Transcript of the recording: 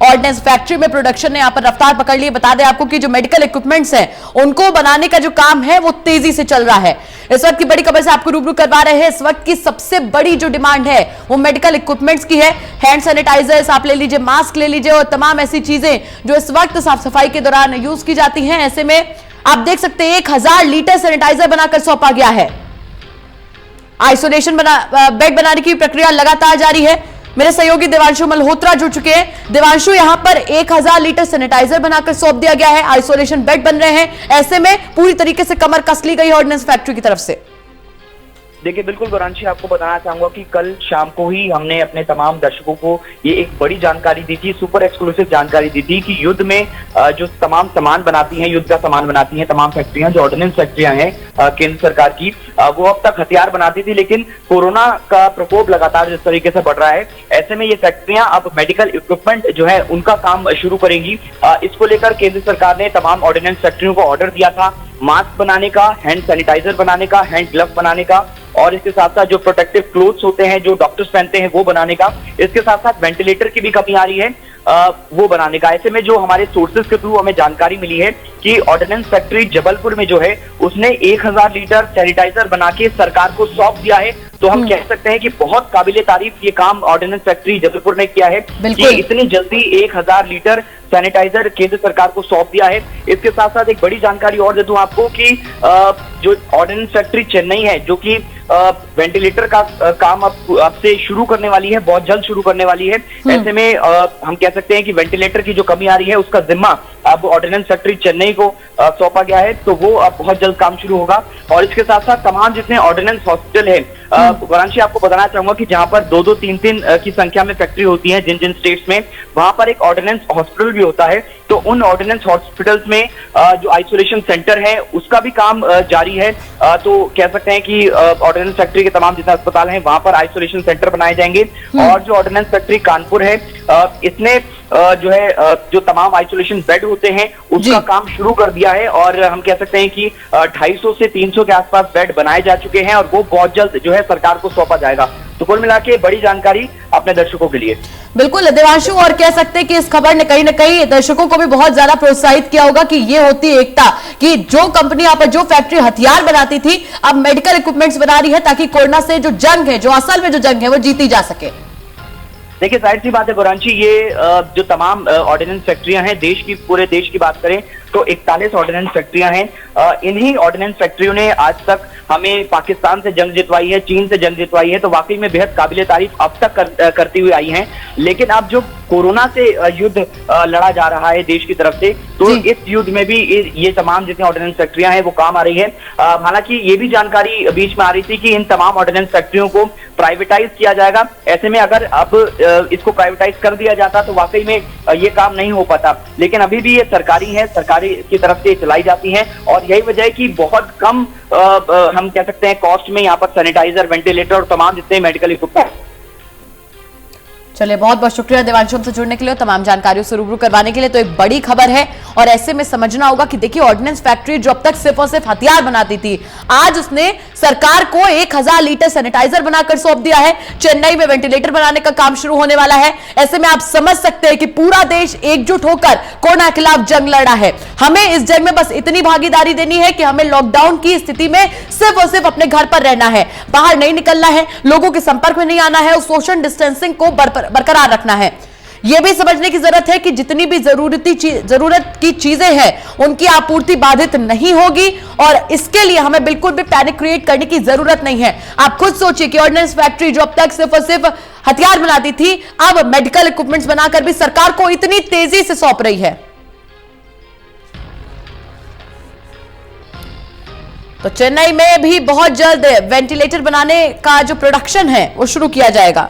Ordnance factory में production ने यहां पर रफ्तार पकड़ ली। बता दें आपको कि जो मेडिकल इक्विपमेंट्स हैं उनको बनाने का जो काम है वो तेजी से चल रहा है। इस वक्त की बड़ी खबर से आपको रूबरू करवा रहे हैं। इस वक्त की सबसे बड़ी जो डिमांड है वो मेडिकल इक्विपमेंट्स की है। हैंड सैनिटाइजर्स आप ले लीजिए, मास्क ले लीजिए और तमाम ऐसी चीजें जो इस वक्त साफ सफाई के दौरान यूज की जाती हैं। ऐसे में आप देख सकते हैं 1000 लीटर सैनिटाइजर बनाकर सौंपा गया है। आइसोलेशन बेड बनाने की प्रक्रिया लगातार जारी है। मेरे सहयोगी देवांशु मल्होत्रा जुड़ चुके हैं। देवांशु, यहां पर 1000 लीटर सैनिटाइजर बनाकर सौंप दिया गया है, आइसोलेशन बेड बन रहे हैं। ऐसे में पूरी तरीके से कमर कस ली गई है ऑर्डिनेंस फैक्ट्री की तरफ से। देखिए, बिल्कुल गौरांशी, आपको बताना चाहूंगा कि कल शाम को ही हमने अपने तमाम दर्शकों को ये एक बड़ी जानकारी दी थी, सुपर एक्सक्लूसिव जानकारी दी थी कि युद्ध में जो तमाम सामान बनाती हैं, युद्ध का सामान बनाती हैं तमाम फैक्ट्रियां, जो ऑर्डिनेंस फैक्ट्रियां हैं केंद्र सरकार की, वो अब तक हथियार बनाती थी। लेकिन कोरोना का प्रकोप लगातार जिस तरीके से बढ़ रहा है, ऐसे में ये फैक्ट्रियां अब मेडिकल इक्विपमेंट जो है उनका काम शुरू करेंगी। इसको लेकर केंद्र सरकार ने तमाम ऑर्डिनेंस फैक्ट्रियों को ऑर्डर दिया था मास्क बनाने का, हैंड सैनिटाइजर बनाने का, हैंड ग्लव बनाने का, और इसके साथ साथ जो प्रोटेक्टिव क्लोथ्स होते हैं जो डॉक्टर्स पहनते हैं वो बनाने का। इसके साथ साथ वेंटिलेटर की भी कमी आ रही है, वो बनाने का। ऐसे में जो हमारे सोर्सेज के थ्रू हमें जानकारी मिली है कि ऑर्डिनेंस फैक्ट्री जबलपुर में जो है उसने 1000 लीटर सैनिटाइजर बना के सरकार को सौंप दिया है। तो हम कह सकते हैं कि बहुत काबिले तारीफ ये काम ऑर्डिनेंस फैक्ट्री जबलपुर ने किया है कि इतनी जल्दी 1000 लीटर सैनिटाइजर केंद्र सरकार को सौंप दिया है। इसके साथ साथ एक बड़ी जानकारी और दे दूं आपको कि जो ऑर्डिनेंस फैक्ट्री चेन्नई है, जो कि वेंटिलेटर का काम अब से शुरू करने वाली है, बहुत जल्द शुरू करने वाली है। ऐसे में हम कह सकते हैं कि वेंटिलेटर की जो कमी आ रही है उसका जिम्मा अब ऑर्डिनेंस फैक्ट्री चेन्नई को सौंपा गया है, तो वो अब बहुत जल्द काम शुरू होगा। और इसके साथ साथ तमाम जितने ऑर्डिनेंस हॉस्पिटल है, वाराणसी, आपको बताना चाहूंगा कि जहां पर 2-2, 3-3 की संख्या में फैक्ट्री होती है जिन जिन स्टेट्स में, वहां पर एक ऑर्डिनेंस हॉस्पिटल भी होता है। तो उन ऑर्डिनेंस हॉस्पिटल्स में जो आइसोलेशन सेंटर है उसका भी काम जारी है। तो कह सकते हैं कि ऑर्डिनेंस फैक्ट्री के तमाम जितने अस्पताल हैं वहां पर आइसोलेशन सेंटर बनाए जाएंगे। और जो ऑर्डिनेंस फैक्ट्री कानपुर है, इसने जो है जो तमाम आइसोलेशन बेड होते हैं उसका काम शुरू कर दिया है। और हम कह सकते हैं कि 250 से 300 के आसपास बेड बनाए जा चुके हैं और वो बहुत जल्द जो है सरकार को सौंपा जाएगा। तो कुल मिला के बड़ी जानकारी अपने दर्शकों के लिए। बिल्कुल देवांशु, और कह सकते हैं कि इस खबर ने कहीं ना कहीं दर्शकों को भी बहुत ज्यादा प्रोत्साहित किया होगा कि ये होती एकता कि जो कंपनी यहाँ पर जो फैक्ट्री हथियार बनाती थी अब मेडिकल इक्विपमेंट्स बना रही है ताकि कोरोना से जो जंग है, जो असल में जो जंग है वो जीती जा सके। देखिए, जाहिर सी बात है गौरांशी, ये जो तमाम ऑर्डिनेंस फैक्ट्रियां हैं, देश की, पूरे देश की बात करें तो 41 ऑर्डिनेंस फैक्ट्रियां हैं। इन्हीं ऑर्डिनेंस फैक्ट्रियों ने आज तक हमें पाकिस्तान से जंग जितवाई है, चीन से जंग जितवाई है, तो वाकई में बेहद काबिले तारीफ अब तक करती हुई आई हैं। लेकिन अब जो कोरोना से युद्ध लड़ा जा रहा है देश की तरफ से, तो इस युद्ध में भी ये तमाम जितनी ऑर्डिनेंस फैक्ट्रियां हैं वो काम आ रही है। हालांकि ये भी जानकारी बीच में आ रही थी कि इन तमाम ऑर्डिनेंस फैक्ट्रियों को प्राइवेटाइज किया जाएगा। ऐसे में अगर अब इसको प्राइवेटाइज कर दिया जाता तो वाकई में ये काम नहीं हो पाता। लेकिन अभी भी ये सरकारी है, सरकारी की तरफ से चलाई जाती हैं और यही वजह है कि बहुत कम हम कह सकते हैं कॉस्ट में यहाँ पर सैनिटाइजर, वेंटिलेटर और तमाम जितने मेडिकल इक्विपमेंट। चलिए, बहुत बहुत शुक्रिया देवांशु हमसे जुड़ने के लिए और तमाम जानकारियों से रूबरू करवाने के लिए। तो एक बड़ी खबर है और ऐसे में समझना होगा कि देखिए ऑर्डिनेंस फैक्ट्री जो अब तक सिर्फ और सिर्फ हथियार बनाती थी, आज उसने सरकार को 1000 लीटर सैनिटाइजर बनाकर सौंप दिया है। चेन्नई में वेंटिलेटर बनाने का काम शुरू होने वाला है। ऐसे में आप समझ सकते हैं कि पूरा देश एकजुट होकर कोरोना के खिलाफ जंग लड़ रहा है। हमें इस जंग में बस इतनी भागीदारी देनी है कि हमें लॉकडाउन की स्थिति में सिर्फ और सिर्फ अपने घर पर रहना है, बाहर नहीं निकलना है, लोगों के संपर्क में नहीं आना है और सोशल डिस्टेंसिंग को बरकरार रखना है। यह भी समझने की जरूरत है कि जितनी भी जरूरत की चीजें हैं उनकी आपूर्ति बाधित नहीं होगी और इसके लिए हमें बिल्कुल भी पैनिक क्रिएट करने की जरूरत नहीं है। आप खुद सोचिए कि ऑर्डिनेंस फैक्ट्री जो अब तक सिर्फ और सिर्फ हथियार बनाती थी, अब मेडिकल इक्विपमेंट्स बनाकर भी सरकार को इतनी तेजी से सौंप रही है। तो चेन्नई में भी बहुत जल्द वेंटिलेटर बनाने का जो प्रोडक्शन है वो शुरू किया जाएगा।